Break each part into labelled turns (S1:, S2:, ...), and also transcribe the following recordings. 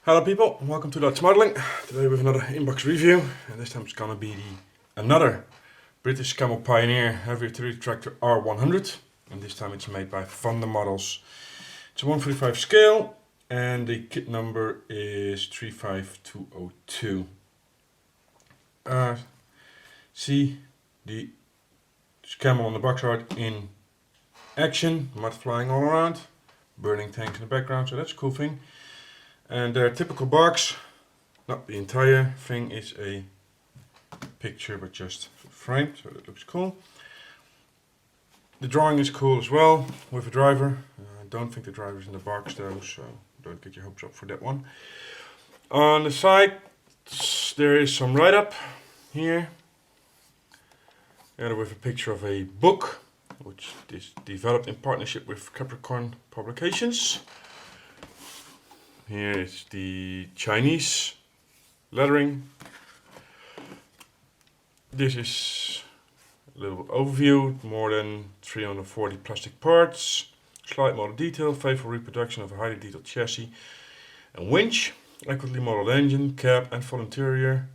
S1: Hello people, welcome to Dutch Modeling. Today we have another inbox review, and this time it's gonna be another British Scammell Pioneer heavy utility tractor R100, and this time it's made by ThunderModels. It's a 145 scale, and the kit number is 35202. See the Scammell on the box art in action, mud flying all around, burning tanks in the background, so that's a cool thing. And their typical box, not the entire thing, is a picture but just framed, so that looks cool. The drawing is cool as well, with a driver. I don't think the driver is in the box though, so don't get your hopes up for that one. On the side there is some write-up here, together with a picture of a book, which is developed in partnership with Capricorn Publications. Here is the Chinese lettering. This is a little overview, more than 340 plastic parts, slight model detail, faithful reproduction of a highly detailed chassis and winch, accurately modeled engine, cab and full interior,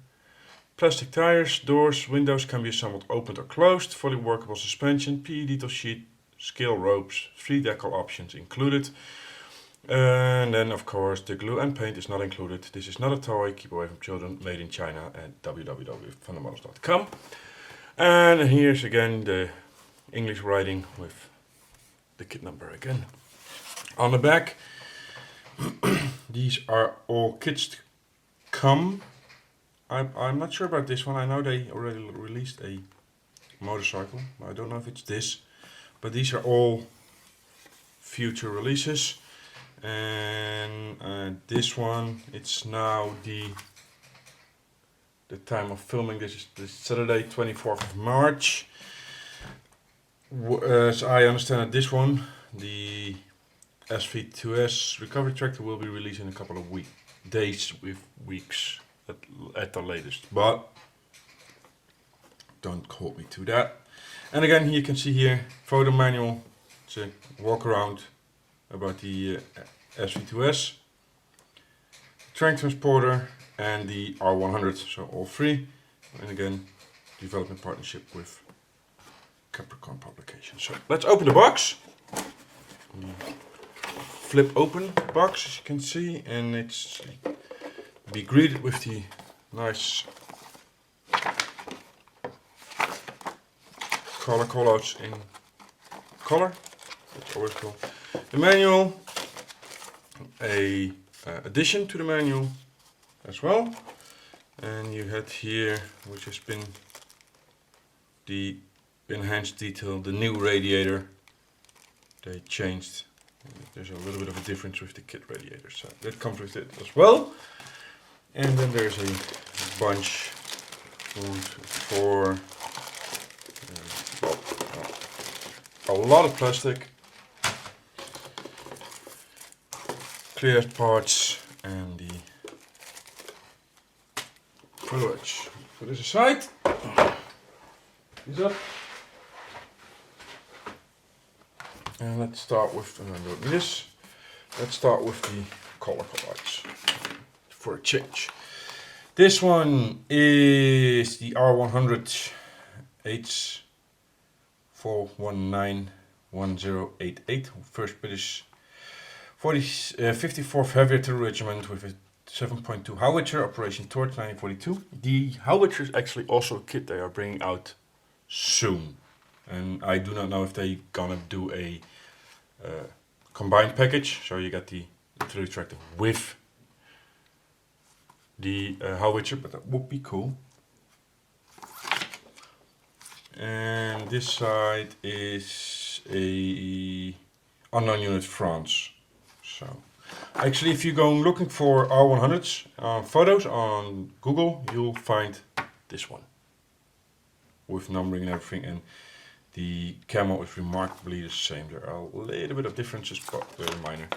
S1: plastic tires, doors, windows can be somewhat opened or closed, fully workable suspension, PE detail sheet, scale ropes, 3 decal options included. And then of course the glue and paint is not included. This is not a toy, keep away from children, made in China at www.thundermodels.com. And here's again the English writing with the kit number again. On the back, these are all kits to come. I'm not sure about this one. I know they already released a motorcycle, I don't know if it's this, but these are all future releases. And this one, it's now the time of filming. This is the Saturday 24th of March. As I understand it, this one, the SV2S recovery tractor, will be released in a couple of days with weeks at the latest, but don't hold me to that. And again, you can see here photo manual, it's a walk around about the SV2S, train transporter and the R100, so all three, and again development partnership with Capricorn Publications. So let's open the box. Flip open box, as you can see, and it's be greeted with the nice color callouts in color. That's always cool. The manual, a addition to the manual as well, and you had here, which has been the enhanced detail, the new radiator. They changed. There's a little bit of a difference with the kit radiator, so that comes with it as well. And then there's a bunch for a lot of plastic, cleared parts, and the fluids. Put this aside. These up. And let's start with Let's start with the color callouts for a change. This one is the R100 H4191088, first British 54th Heavy Artillery Regiment with a 7.2 howitzer, Operation Torch 1942. The howitzer is actually also a kit they are bringing out soon, and I do not know if they're gonna do a combined package, so you get the artillery tractor with the howitzer, but that would be cool. And this side is a unknown unit France. So actually, if you go looking for R100s photos on Google, you'll find this one with numbering and everything, and the camo is remarkably the same. There are a little bit of differences, but very minor.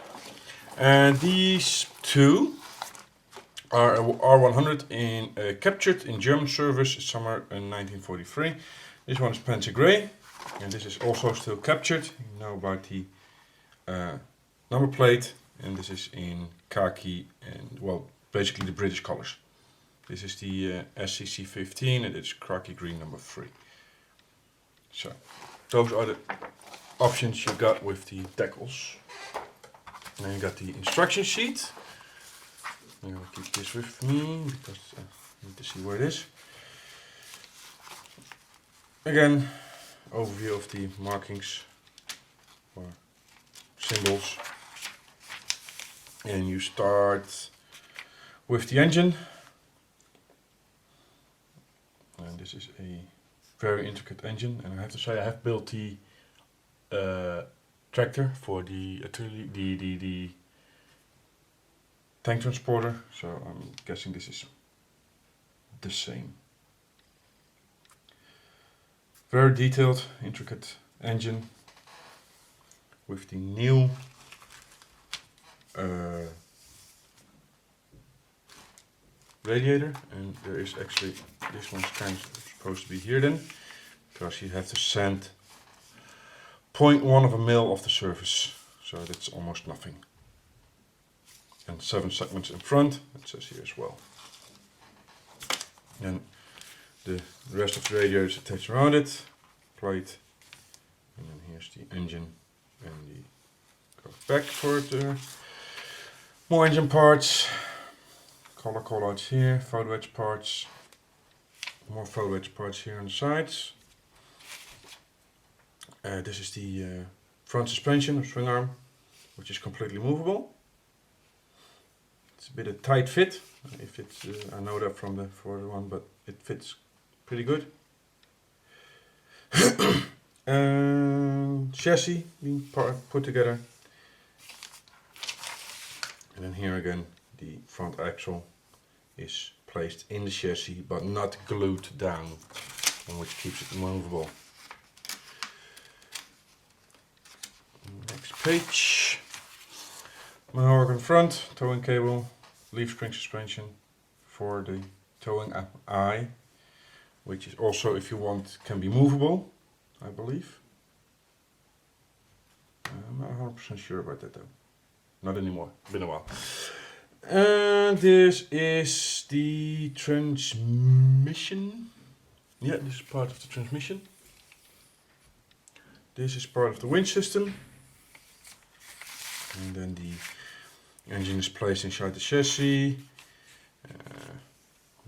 S1: And these two are R100 captured in German service summer in 1943. This one is Panzer Grey, and this is also still captured. You know about the number plate and this is in khaki and, well, basically the British colors. This is the SCC15 and it's khaki green number 3. So those are the options you got with the decals. Then you got the instruction sheet. I'm going to keep this with me because I need to see where it is. Again, overview of the markings or symbols. And you start with the engine. And this is a very intricate engine, and I have to say I have built the tractor for the tank transporter, so I'm guessing this is the same. Very detailed, intricate engine with the new radiator, and there is actually, this one's kind of supposed to be here then, because you have to sand 0.1 of a mil off the surface, so that's almost nothing. And 7 segments in front, it says here as well. And the rest of the radiator is attached around it, plate, and then here's the engine, and the go back for the more engine parts. Color callouts here, photo edge parts, more photo edge parts here on the sides. This is the front suspension or swing arm, which is completely movable. It's a bit of tight fit. If it's, I know that from the forward one, but it fits pretty good. Chassis being put together, and then here again the front axle is placed in the chassis but not glued down, which keeps it movable. Next page. Manual in front, towing cable, leaf spring suspension for the towing eye, which is also, if you want, can be movable, I believe. I'm not 100% sure about that though. Not anymore, been a while. And this is the transmission. Yeah, this is part of the transmission. This is part of the winch system. And then the engine is placed inside the chassis.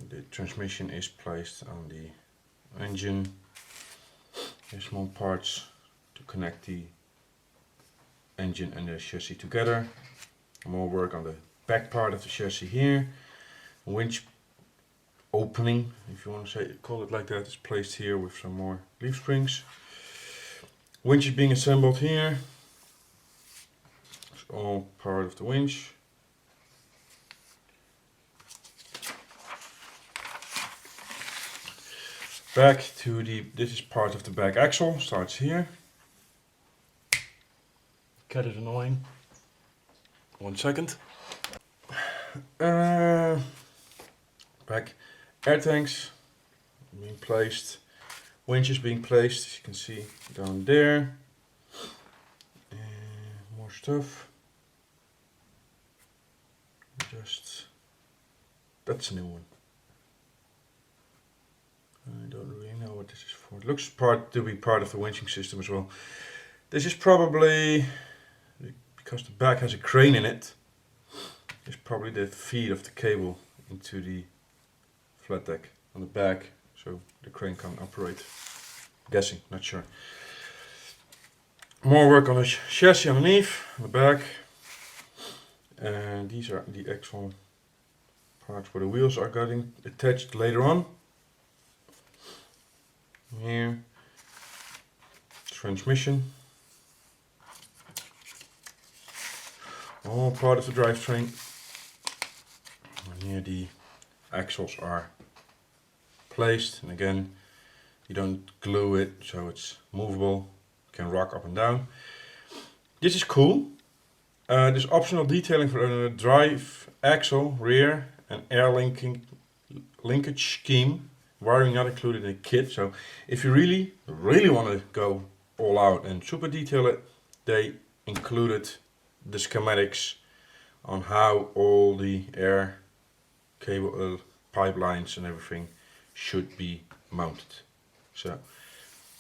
S1: The transmission is placed on the engine. There's small parts to connect the engine and the chassis together. More work on the back part of the chassis here. Winch opening, if you want to say, call it like that, is placed here with some more leaf springs. Winch is being assembled here. It's all part of the winch. Back to the, this is part of the back axle, starts here. Cat is annoying. 1 second. Back air tanks being placed, winches being placed, as you can see down there. More stuff. Just, that's a new one. I don't really know what this is for. It looks to be part of the winching system as well. This is probably, because the back has a crane in it, is probably the feed of the cable into the flat deck on the back, so the crane can operate. Guessing, not sure. More work on the chassis underneath, on the back. And these are the actual parts where the wheels are getting attached later on. Here, transmission. All part of the drivetrain. And here the axles are placed, and again, you don't glue it, so it's movable, can rock up and down. This is cool. There's optional detailing for a drive axle, rear, and air linkage scheme. Wiring not included in the kit, so if you really want to go all out and super detail it, they included the schematics on how all the air cable pipelines and everything should be mounted. So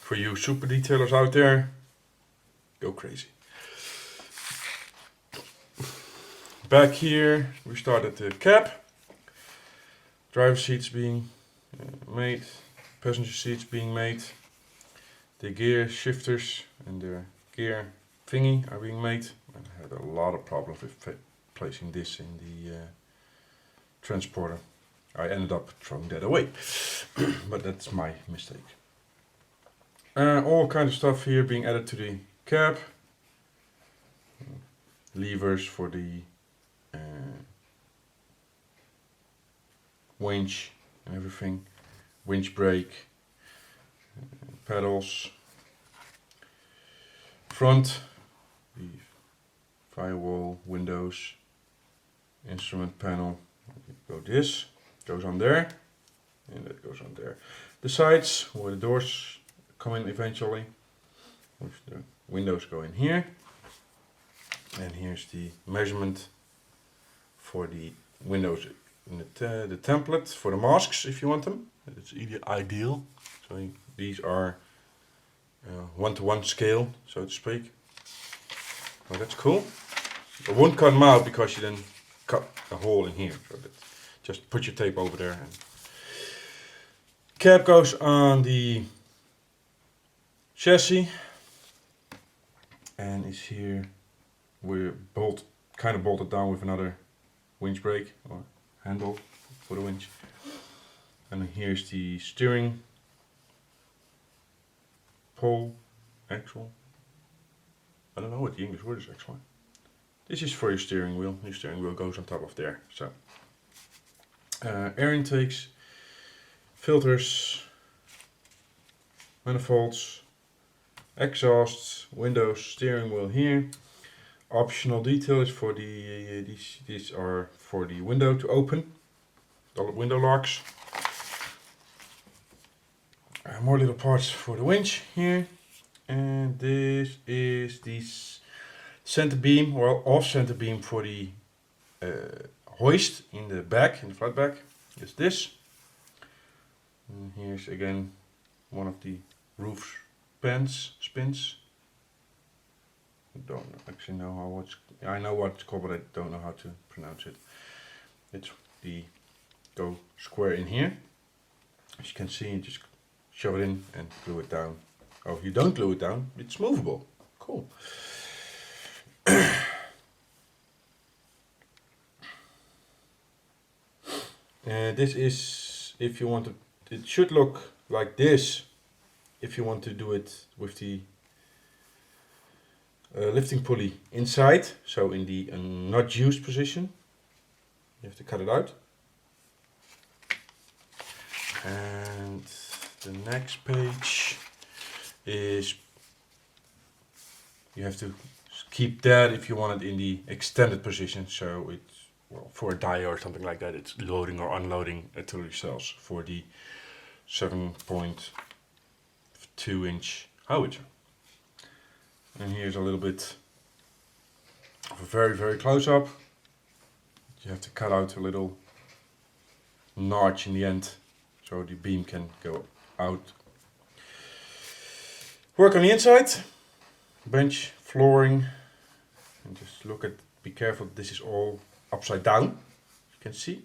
S1: for you super detailers out there, go crazy. Back here we started the cab, driver seats being made, passenger seats being made, the gear shifters and the gear thingy are being made. I had a lot of problems with placing this in the transporter. I ended up throwing that away, but that's my mistake. All kind of stuff here being added to the cab. Levers for the winch and everything. Winch brake, pedals. Front, the firewall, windows, instrument panel. This goes on there, and that goes on there. The sides, where the doors come in eventually. The windows go in here. And here's the measurement for the windows in the template for the masks if you want them. It's ideal. So these are 1-to-1 scale, so to speak. Well, that's cool. I won't cut them out because you then cut a hole in here. So just put your tape over there. And cap goes on the chassis and is here. We're kind of bolted down with another winch brake or handle for the winch. And here's the steering pole, axle. I don't know what the English word is actually. This is for your steering wheel. Your steering wheel goes on top of there. So air intakes, filters, manifolds, exhausts, windows, steering wheel here. Optional detail is for the these are for the window to open, the window locks. More little parts for the winch here, and this is the center beam, or off center beam for the hoist in the back, in the flat back. Is this. And here's again one of the roof spins. Don't actually know how I know what it's called, but I don't know how to pronounce it. It's the go square in here. As you can see, you just shove it in and glue it down. Oh, if you don't glue it down, it's movable. Cool. This is if you want to. It should look like this if you want to do it with the lifting pulley inside, so in the not used position. You have to cut it out. And the next page is you have to keep that if you want it in the extended position, so it's for a die or something like that, it's loading or unloading artillery cells for the 7.2-inch howitzer. And here's a little bit of a very close up. You have to cut out a little notch in the end so the beam can go out. Work on the inside, bench, flooring, and just be careful, this is all upside down, you can see.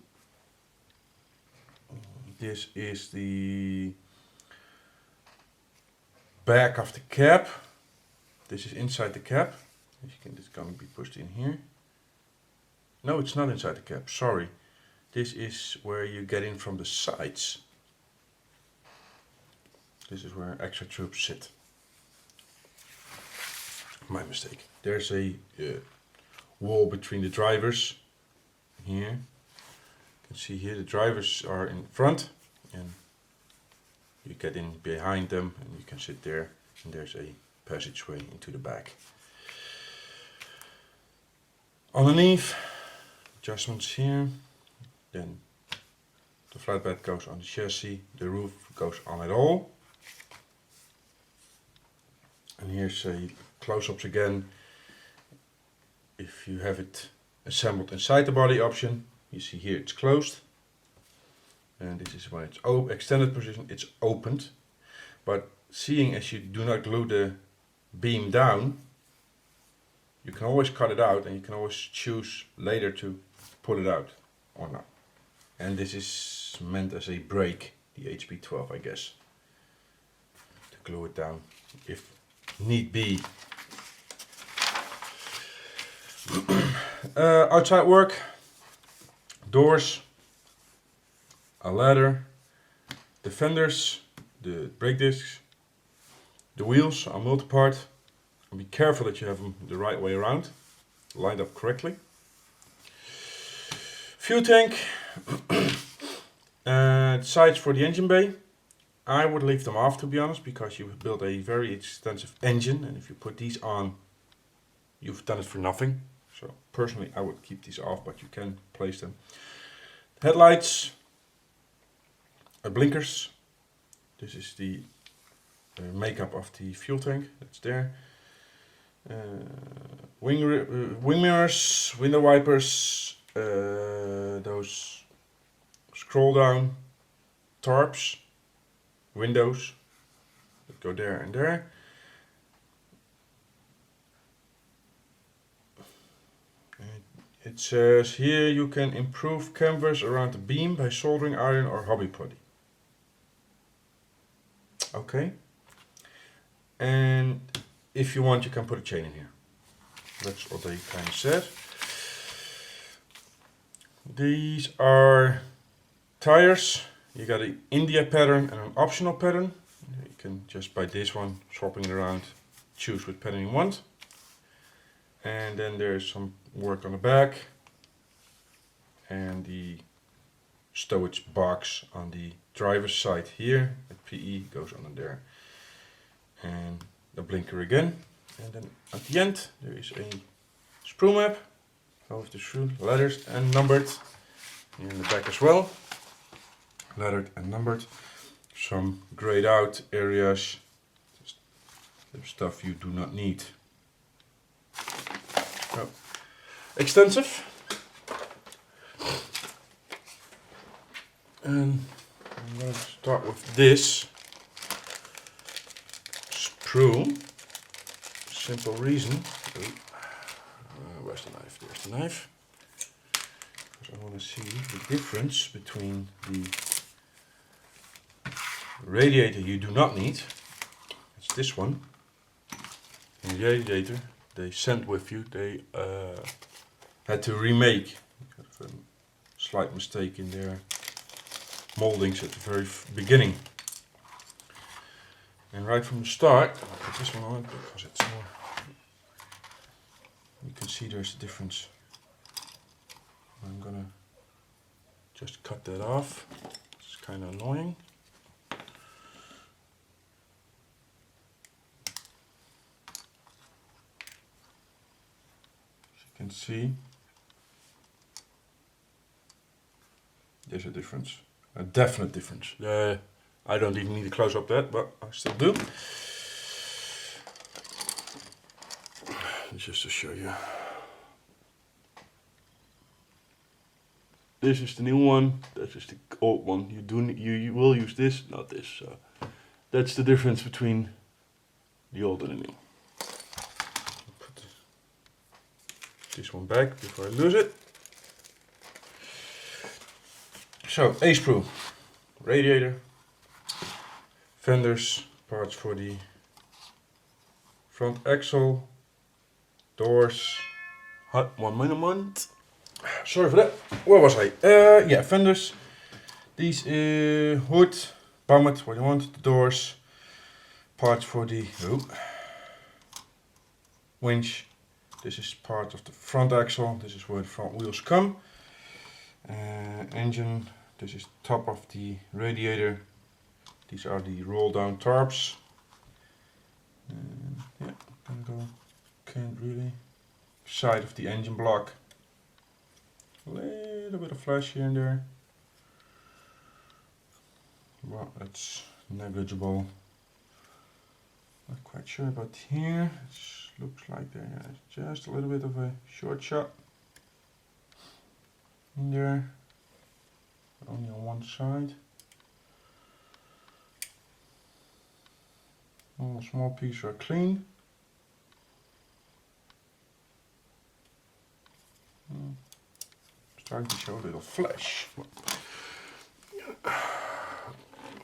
S1: This is the back of the cab. This is inside the cab. As you can, it's going to be pushed in here. No, it's not inside the cab, sorry. This is where you get in from the sides. This is where extra troops sit. My mistake. There's a wall between the drivers. Here. You can see here the drivers are in front and you get in behind them and you can sit there, and there's a passageway into the back. Underneath, adjustments here, then the flatbed goes on the chassis, the roof goes on it all. And here's a close-ups again. If you have it assembled inside the body option. You see here it's closed. And this is when it's extended position, it's opened. But seeing as you do not glue the beam down, you can always cut it out and you can always choose later to pull it out or not. And this is meant as a brake, the HP12 I guess, to glue it down if need be. Outside work, doors, a ladder, the fenders, the brake discs, the wheels are multi-part. Be careful that you have them the right way around, lined up correctly. Fuel tank, sides for the engine bay. I would leave them off, to be honest, because you built a very extensive engine, and if you put these on, you've done it for nothing. So personally I would keep these off, but you can place them. Headlights, blinkers. This is the makeup of the fuel tank, that's there. Wing mirrors, window wipers, those scroll down tarps, windows that go there and there. It says here you can improve canvas around the beam by soldering iron or hobby putty. Okay. And if you want, you can put a chain in here. That's what they kind of said. These are tires. You got an India pattern and an optional pattern. You can just by this one, swapping it around, choose what pattern you want. And then there's some work on the back. And the stowage box on the driver's side here. The PE goes under there. And the blinker again, and then at the end there is a sprue map of the screw, lettered and numbered. Here in the back as well, lettered and numbered. Some grayed out areas, just the stuff you do not need. So, extensive. And I'm going to start with this sprue. Simple reason. Where's the knife? There's the knife. Because I want to see the difference between the radiator you do not need. It's this one. And the radiator they sent with you. They had to remake. A slight mistake in their moldings at the very beginning. And right from the start, I'll put this one on because it's more. You can see there's a difference. I'm gonna just cut that off. It's kind of annoying. As you can see, there's a difference. A definite difference. I don't even need to close up that, but I still do. Just to show you. This is the new one. That is the old one. You will use this, not this. So that's the difference between the old and the new. Put this one back before I lose it. So A sprue, radiator, fenders, parts for the front axle, doors. Hot 1 minute. Sorry for that. Where was I? Yeah, fenders. These hood, bonnet, what you want, the doors, parts for the winch. This is part of the front axle. This is where the front wheels come. Engine. This is top of the radiator. These are the roll down tarps. Yeah, can't really. Side of the engine block. A little bit of flash here and there. Well, that's negligible. Not quite sure about here. It looks like there is just a little bit of a short shot. in there, only on one side. All small pieces are clean. Starting to show a little flash.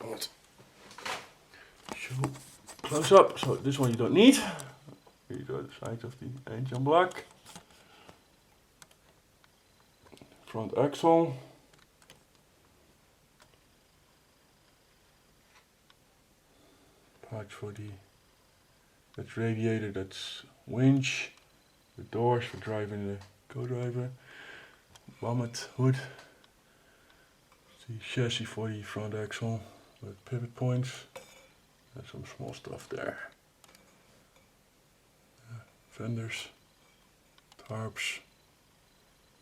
S1: Let's show close up. So this one you don't need. Here you go, the side of the engine block. Front axle. Parts for that's radiator, that's winch. The doors for driving the co-driver. Bonnet hood. The chassis for the front axle with pivot points. And some small stuff there. Fenders, tarps,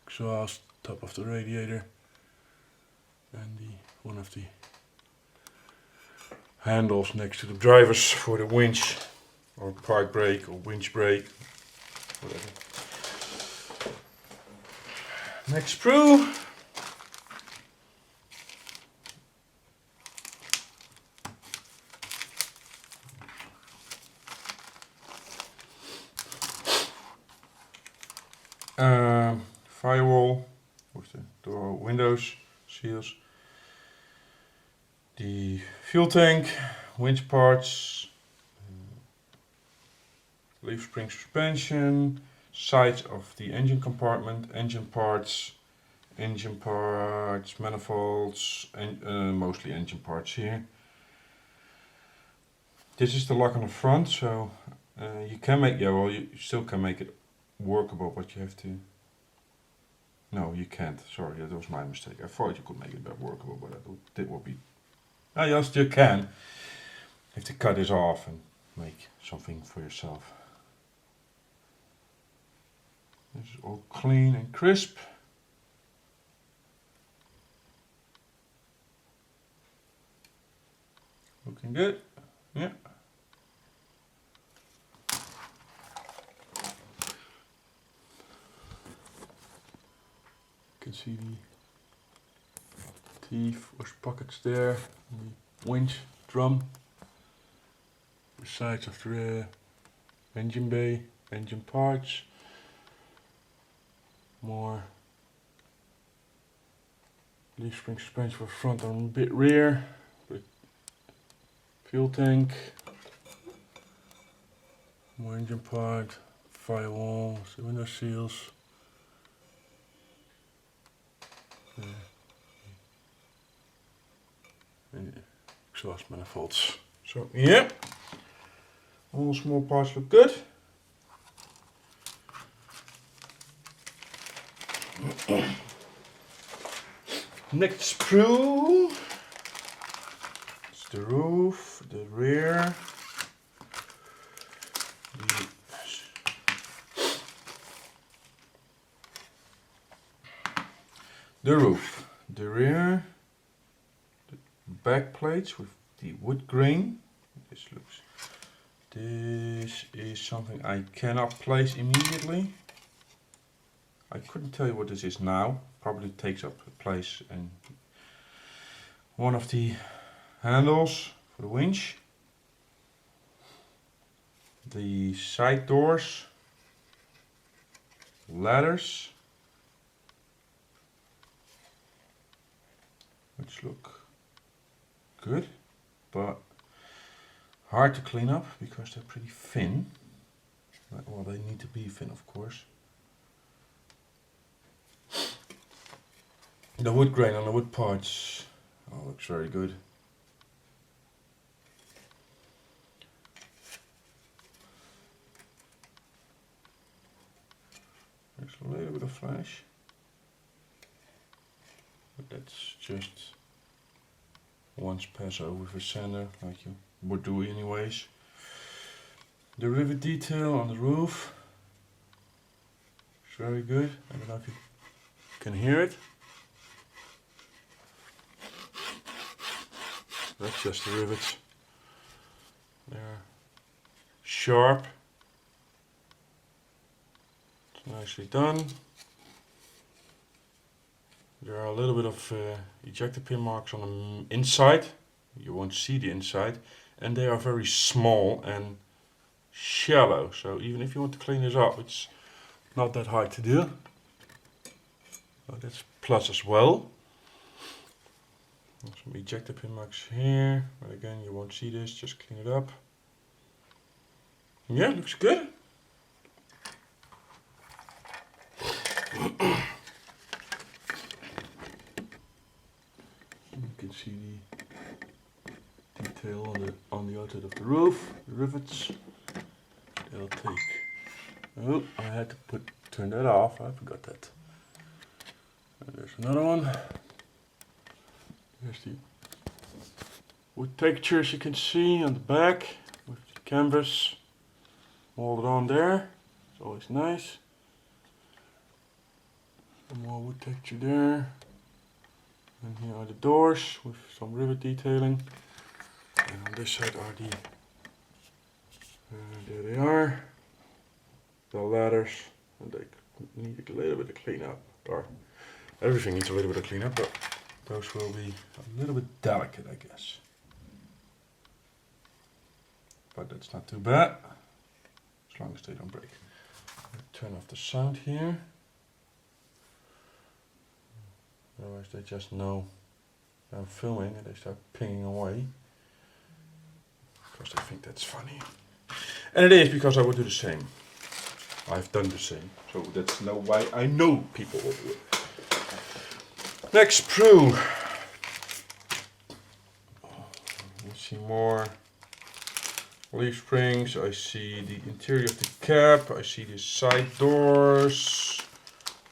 S1: exhaust, top of the radiator, and one of the handles next to the drivers for the winch or park brake or winch brake, whatever. Next sprue. Firewall with the door windows seals. The fuel tank, winch parts, leaf spring suspension, sides of the engine compartment, engine parts, manifolds, and mostly engine parts here. This is the lock on the front, so you can make, you still can make it workable, but you have to. No, you can't. Sorry, that was my mistake. I thought you could make it workable, but that would be. Oh, you still can. You have to cut this off and make something for yourself. This is all clean and crisp. Looking good. Yeah. You can see the teeth or pockets there, the winch drum, the sides of the engine bay, engine parts, more leaf spring suspension for front and a bit rear, with fuel tank, more engine part, firewall, the window seals. And exhaust manifolds. So yeah, all small parts look good. Next sprue. It's the roof, the rear, the roof, the rear, the back plates with the wood grain. This is something I cannot place immediately. I couldn't tell you what this is now. Probably takes up a place in one of the handles for the winch. The side doors, ladders, which look good, but hard to clean up because they're pretty thin. Well, they need to be thin, of course. The wood grain on the wood parts, looks very good. There's a little bit of flash, but that's just once pass over with a sander, like you would do anyways. The rivet detail on the roof is very good. I don't know if you can hear it. That's just the rivets. They're sharp. It's nicely done. There are a little bit of ejector pin marks on the inside. You won't see the inside. And they are very small and shallow. So even if you want to clean this up, it's not that hard to do. So that's plus as well. Some ejector pin marks here. But again, you won't see this. Just clean it up. Yeah, looks good. You can see the detail on the outside of the roof, the rivets. They'll take. Oh, I had to turn that off. I forgot that. And there's another one. Here's the wood textures you can see on the back with the canvas molded on there. It's always nice. Some more wood texture there. And here are the doors with some rivet detailing. And on this side are the, there they are, the ladders. And they need a little bit of cleanup. Or everything needs a little bit of cleanup, but those will be a little bit delicate, I guess. But that's not too bad, as long as they don't break. Turn off the sound here. Otherwise they just know I'm filming and they start pinging away. Because they think that's funny. And it is, because I would do the same. I've done the same. So that's no why I know people will do it. Next sprue. You see more leaf springs. I see the interior of the cap. I see the side doors.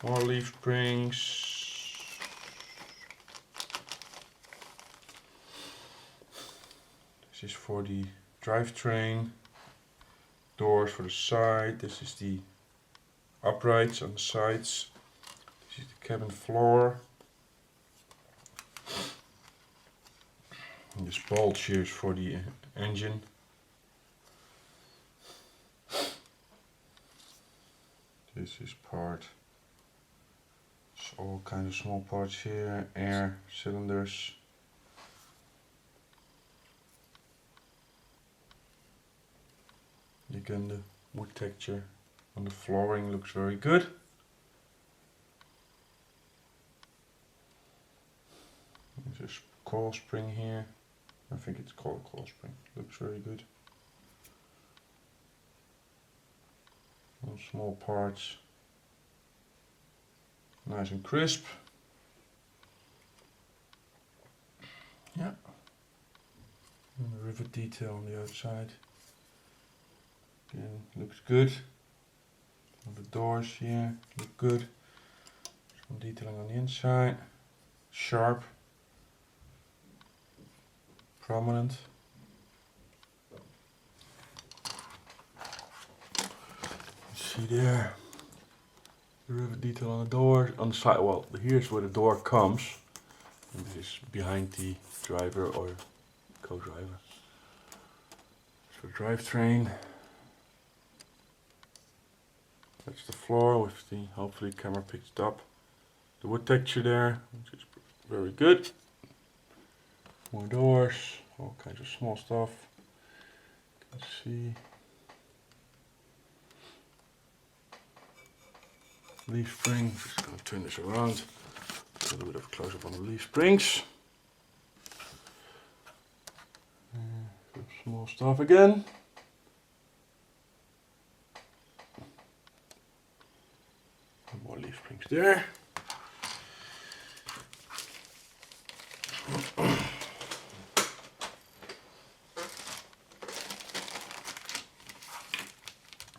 S1: More leaf springs. This is for the drivetrain. Doors for the side. This is the uprights on the sides. This is the cabin floor. And this bulge here is for the engine. This is part. It's all kind of small parts here. Air cylinders. Again, the wood texture on the flooring looks very good. There's a coil spring here. I think it's called a coil spring. Looks very good. All small parts. Nice and crisp. Yeah. And the rivet detail on the outside. Again, looks good. All the doors here look good. Some detailing on the inside. Sharp. Prominent. See there. The rivet detail on the door. On the side, well, here's where the door comes. And this is behind the driver or co-driver. So drivetrain. That's the floor with the, hopefully the camera picks it up. The wood texture there, which is very good. More doors, all kinds of small stuff. You can see. Leaf spring, just gonna turn this around. A little bit of a close up on the leaf springs. Some small stuff again. More leaf springs there.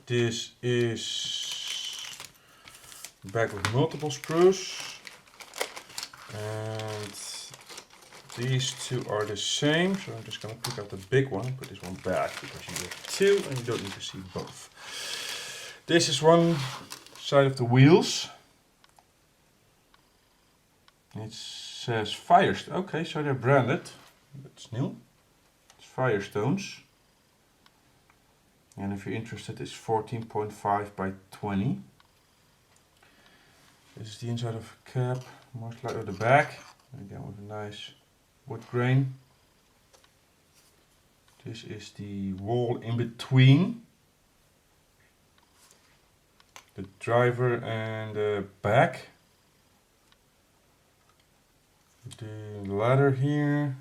S1: This is a bag with multiple sprues, and these two are the same, so I'm just going to pick out the big one and put this one back because you get two and you don't need to see both. This is one side of the wheels. It says Firestone. Okay, so they're branded. That's new. It's Firestones. And if you're interested, it's 14.5 by 20. This is the inside of a cap. most likely the back, again with a nice wood grain. This is the wall in between the driver and the back. The ladder here,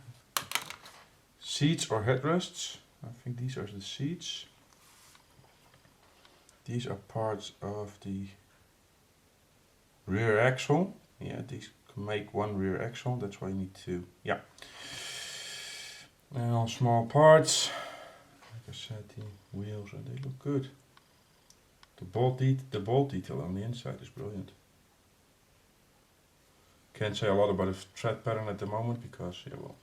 S1: seats or headrests. I think these are the seats. These are parts of the rear axle. Yeah, these can make one rear axle, that's why you need two. Yeah. And all small parts. Like I said, the wheels, and they look good. The bolt detail on the inside is brilliant. Can't say a lot about the tread pattern at the moment because, yeah, well,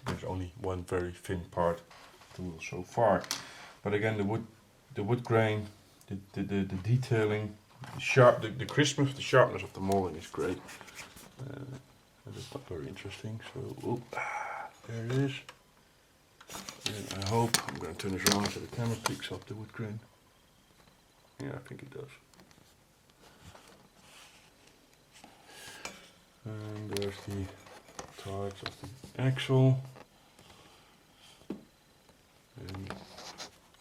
S1: there's only one very thin part of the wheel so far. But again, the wood grain, the detailing, the crispness, the sharpness of the molding is great. That is not very interesting. So, there it is. And I hope I'm going to turn this around so the camera picks up the wood grain. Yeah, I think it does. And there's the parts of the axle. And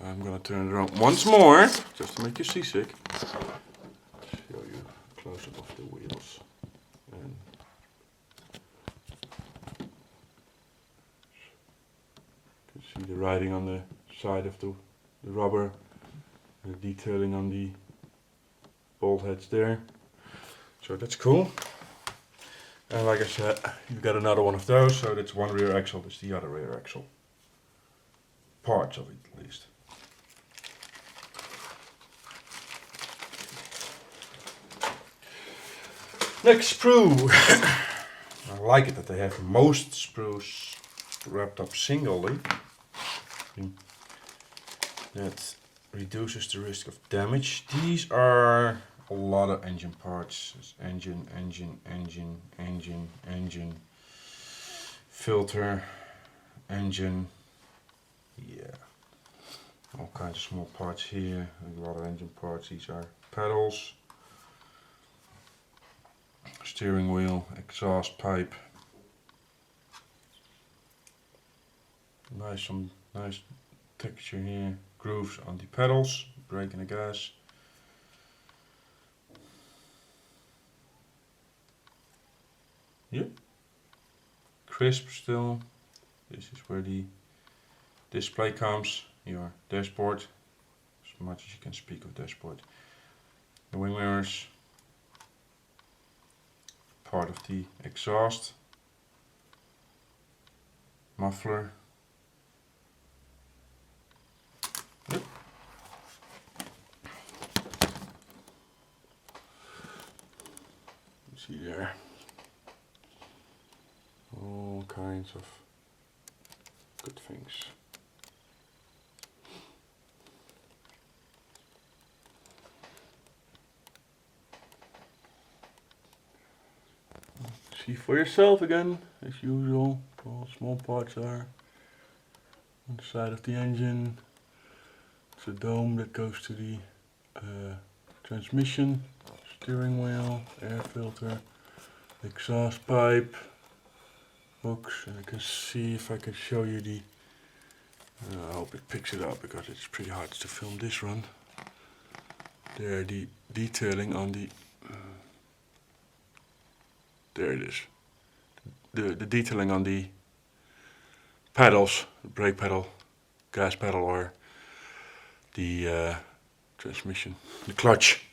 S1: I'm gonna turn it around once more, just to make you seasick. Show you a close up of the wheels. And you can see the writing on the side of the rubber, and the detailing on the bolt heads there. So that's cool. And like I said, you've got another one of those, so that's one rear axle, that's the other rear axle. Parts of it, at least. Next sprue. I like it that they have most sprues wrapped up singly. That reduces the risk of damage. These are a lot of engine parts. It's engine, filter, engine, yeah, all kinds of small parts here, a lot of engine parts. These are pedals, steering wheel, exhaust pipe, some nice texture here, grooves on the pedals, brake and the gas. Yeah, crisp still. This is where the display comes, your dashboard, as much as you can speak of dashboard. The wing mirrors, part of the exhaust, muffler. Yep. You see there, all kinds of good things. See for yourself again, as usual. All small parts are on the side of the engine. It's a dome that goes to the transmission, steering wheel, air filter, exhaust pipe, hooks, and I can see if I can show you the. I hope it picks it up because it's pretty hard to film this run. There, the detailing on the. There it is. The detailing on the pedals, the brake pedal, gas pedal, or the transmission, the clutch.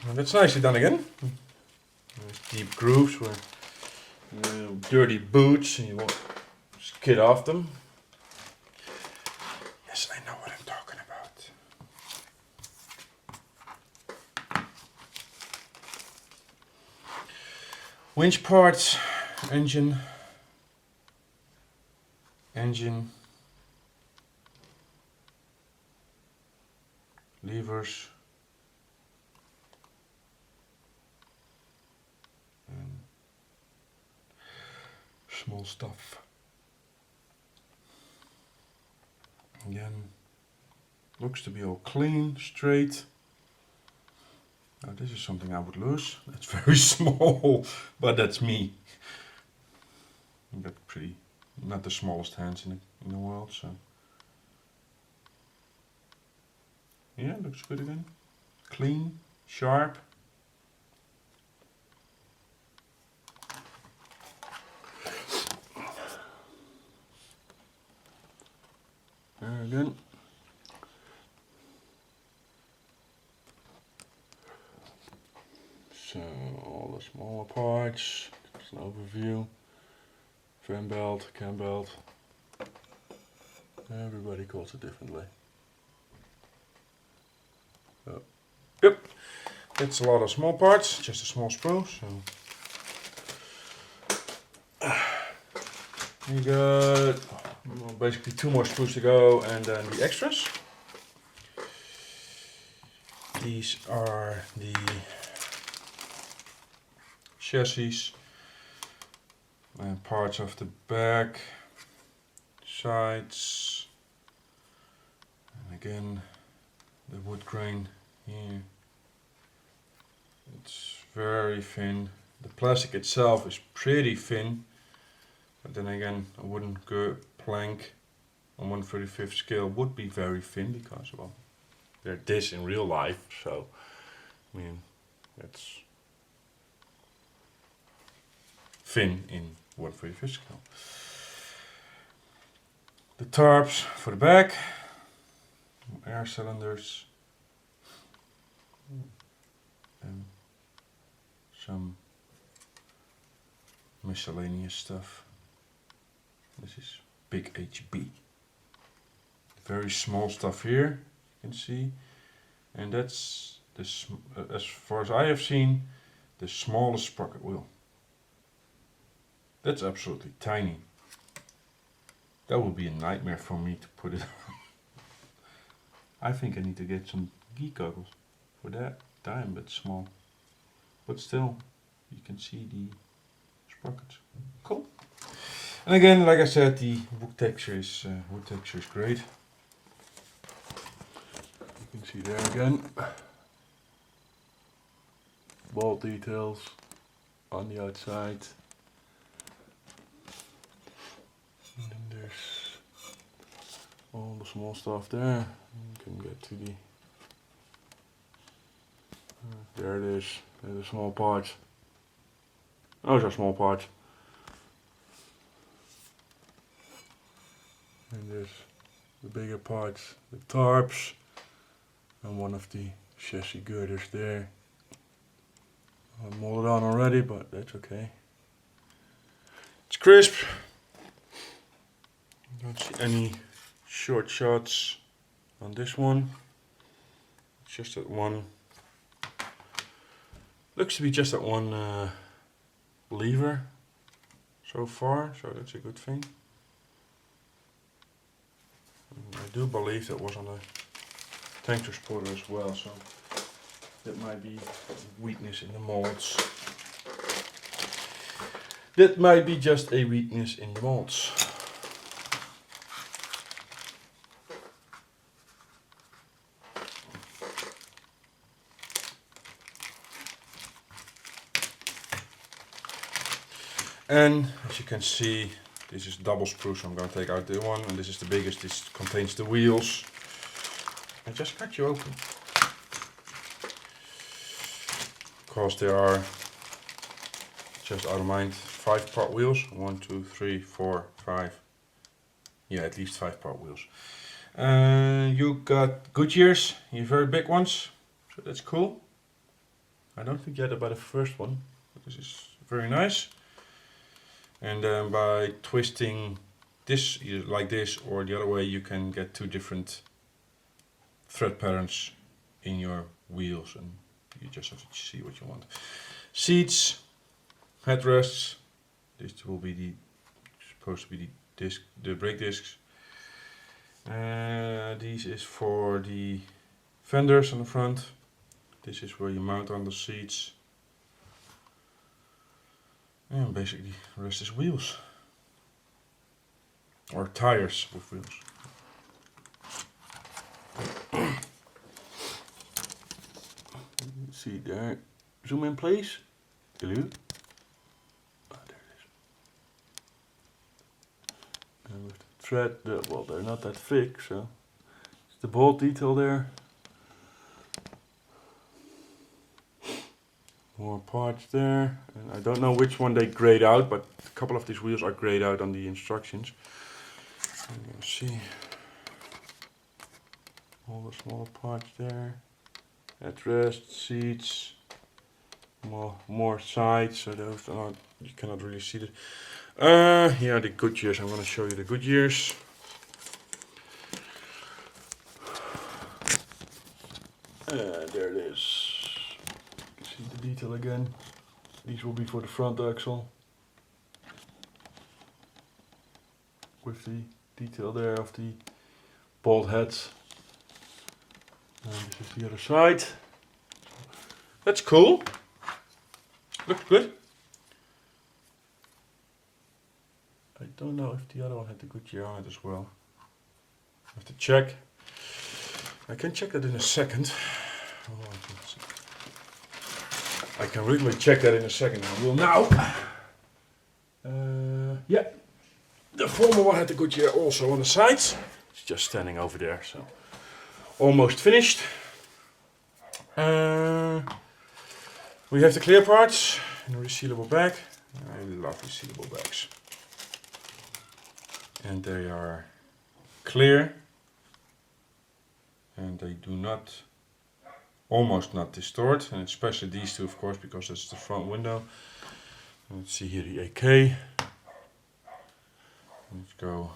S1: And that's nicely done again. There's deep grooves where dirty boots and you won't skid off them. Yes, I know what I'm talking about. Winch parts, engine, levers, and small stuff. Again, looks to be all clean, straight. Now this is something I would lose. That's very small, but that's me. I've got pretty, not the smallest hands in the world, so. Yeah, looks good again. Clean, sharp. There again. So all the smaller parts, just an overview. Fan belt, cam belt. Everybody calls it differently. So, yep, that's a lot of small parts, just a small sprue. So you got basically 2 more sprues to go, and then the extras. These are the chassis and parts of the back, sides, and again the wood grain here. It's very thin. The plastic itself is pretty thin, but then again a wooden plank on 1/35 scale would be very thin because, well, they're this in real life, so I mean it's thin in 1/35 scale. The tarps for the back, air cylinders, and some miscellaneous stuff. This is big HB. Very small stuff here, you can see, and that's as far as I have seen, the smallest sprocket wheel. That's absolutely tiny. That would be a nightmare for me to put it on. I think I need to get some geek goggles for that. Damn, but small. But still, you can see the sprockets. Cool. And again, like I said, the wood texture is great. You can see there again. Bolt details on the outside. And then there's all the small stuff there. You can get to the. There it is. There's the small parts. Those are small parts. And there's the bigger parts, the tarps, and one of the chassis girders there. I molded on already, but that's okay. It's crisp. Don't see any short shots on this one. It's just that one. Looks to be just that one lever so far, so that's a good thing. And I do believe that was on a tank transporter as well, so that might be weakness in the molds. That might be just a weakness in the molds. And as you can see, this is double sprue, so I'm going to take out the one, and this is the biggest. This contains the wheels. I just cut you open. Because there are, just out of mind, 5-part wheels. 1, 2, 3, 4, 5. Yeah, at least 5-part wheels. You got Goodyears, your very big ones, so that's cool. I don't think you had it by the first one, but this is very nice. And then by twisting this either like this or the other way, you can get 2 different thread patterns in your wheels, and you just have to see what you want. Seats, headrests. This will be the supposed to be the disc, the brake discs. This is for the fenders on the front. This is where you mount on the seats. And basically the rest is wheels. Or tires with wheels. see there. Zoom in, please. Hello. Oh, there it is. And with the thread, well, they're not that thick, so it's the bolt detail there. More parts there, and I don't know which one they grayed out, but a couple of these wheels are grayed out on the instructions. And you'll see all the smaller parts there. Headrest, seats, more sides, so those are, you cannot really see it. Yeah, the Goodyears. I'm going to show you the Goodyears. There it is. See the detail again. These will be for the front axle with the detail there of the bolt heads. And this is the other side. That's cool. Looks good. I don't know if the other one had the Goodyear on it as well. I have to check. I can check that in a second. I can really check that in a second. I will now. Yeah, the former one had the Goodyear also on the sides. It's just standing over there, so almost finished. We have the clear parts in a resealable bag. I love resealable bags. And they are clear, and they do not, almost not distort, and especially these two, of course, because it's the front window. Let's see here the AK. Let's go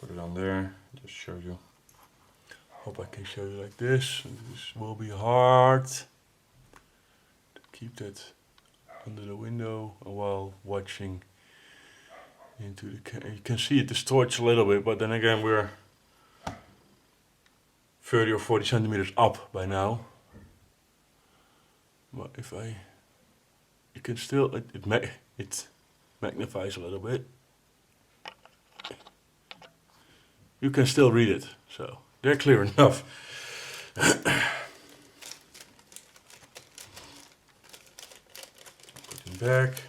S1: put it on there. Just show you. Hope I can show you like this. This will be hard to keep that under the window while watching into the camera. You can see it distorts a little bit, but then again we're 30 or 40 centimeters up by now. But if you can still, it magnifies a little bit. You can still read it, so they're clear enough. Put it back,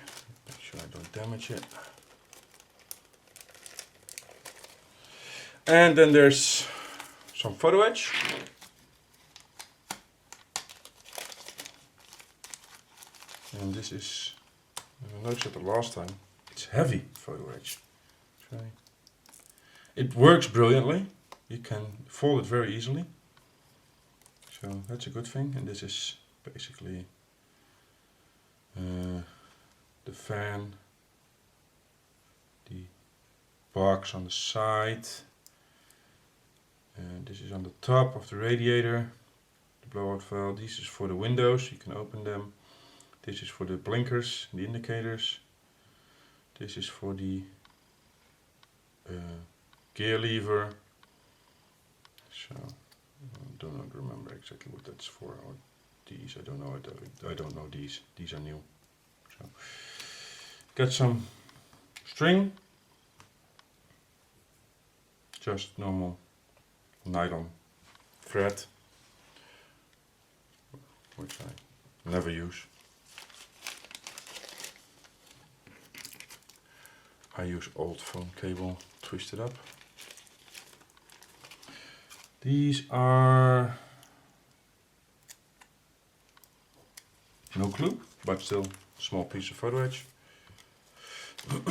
S1: make sure I don't damage it. And then there's some photo etch. And this is, I noticed it the last time, it's heavy photo etch. Try. It works brilliantly. You can fold it very easily. So that's a good thing. And this is basically the fan, the box on the side. And this is on the top of the radiator, the blowout valve. This is for the windows, you can open them. This is for the blinkers, the indicators. This is for the gear lever. So I do not remember exactly what that's for. Or these, I don't know. I don't know these. These are new. So got some string, just normal nylon thread, which I never use. I use old phone cable twisted up. These are no clue, but still small piece of photo etch. And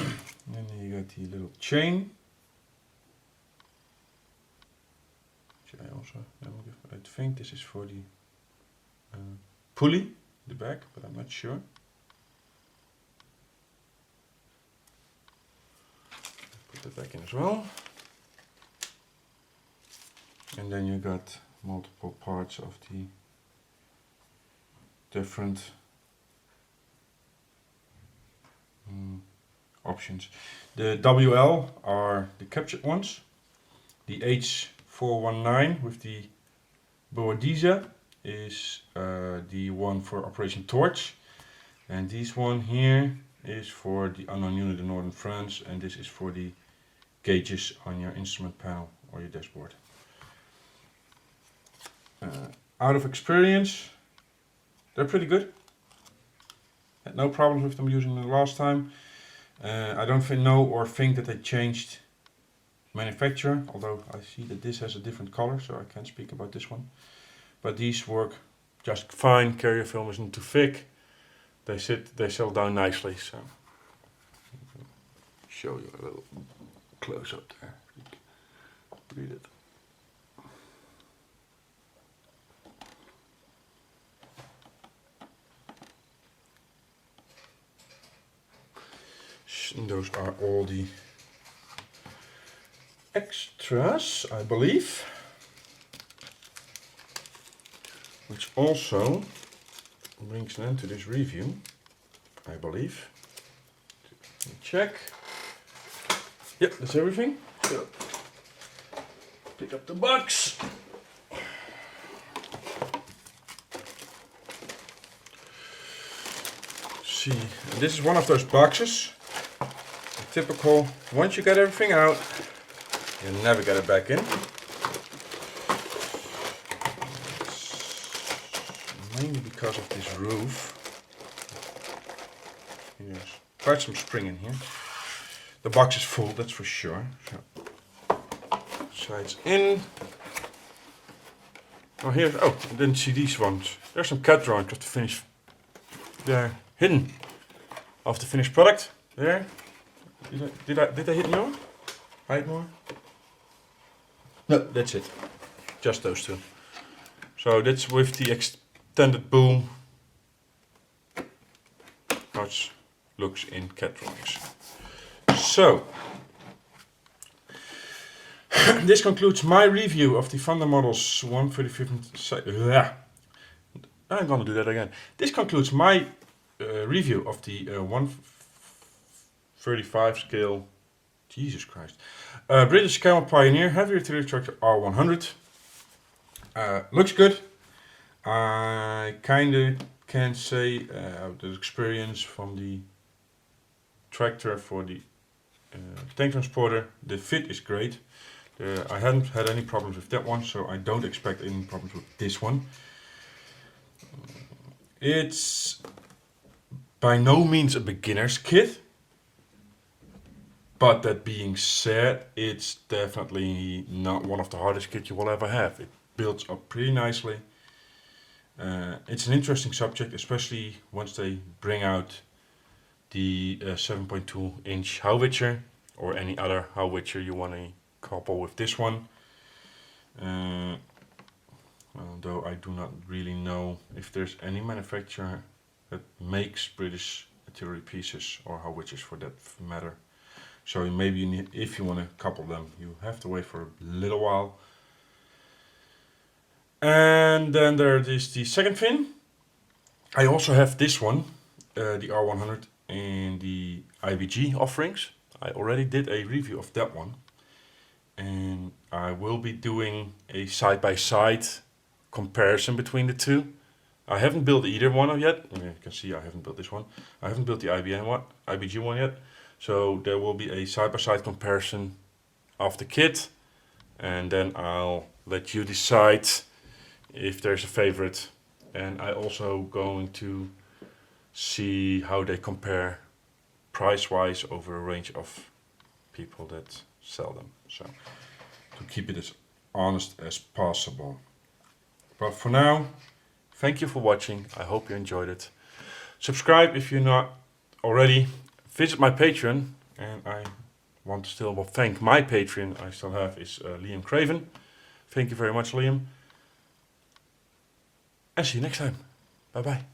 S1: then you got the little chain. I think this is for the pulley, the back, but I'm not sure. Put that back in as well. And then you got multiple parts of the different options. The WL are the captured ones. The H419 with the Boadicea is the one for Operation Torch, and this one here is for the unknown unit in northern France, and this is for the gauges on your instrument panel or your dashboard. Out of experience, they're pretty good. Had no problems with them using them last time. I don't know or think that they changed manufacturer, although I see that this has a different color, so I can't speak about this one. But these work just fine. Carrier film isn't too thick. They settle down nicely. So show you a little close up there. Read it. And those are all the extras, I believe. Which also brings an end to this review, I believe. Let me check. Yep, that's everything. So, pick up the box. See, and this is one of those boxes. Typical, once you get everything out, you never get it back in. It's mainly because of this roof. There's quite some spring in here. The box is full, that's for sure. So, sides in. Oh, here's, oh, I didn't see these ones. There's some cut drawings of the finished. They're hidden of the finished product. There. Did I hit more? Hide more? No, that's it. Just those two. So that's with the extended boom. How it looks in cat drawings. So this concludes my review of the ThunderModel's 135. I'm gonna do that again. This concludes my review of the 135 scale, Jesus Christ, British Scammell Pioneer heavy artillery tractor R100. Looks good. I kinda can say the experience from the tractor for the tank transporter, the fit is great. I hadn't had any problems with that one, so I don't expect any problems with this one. It's by no means a beginner's kit. But that being said, it's definitely not one of the hardest kits you will ever have. It builds up pretty nicely. It's an interesting subject, especially once they bring out the 7.2 inch howitzer or any other howitzer you want to couple with this one. Although I do not really know if there's any manufacturer that makes British artillery pieces or howitzers for that matter. So maybe you need, if you want to couple them, you have to wait for a little while. And then there is the second fin. I also have this one, the R100 and the IBG offerings. I already did a review of that one. And I will be doing a side-by-side comparison between the two. I haven't built either one yet. You can see I haven't built this one. I haven't built the IBG one yet. So there will be a side-by-side comparison of the kit, and then I'll let you decide if there's a favorite. And I also going to see how they compare price-wise over a range of people that sell them. So to keep it as honest as possible. But for now, thank you for watching. I hope you enjoyed it. Subscribe if you're not already. Visit my Patreon, and I want to still thank my Patreon I still have is Liam Craven. Thank you very much, Liam. And see you next time. Bye bye.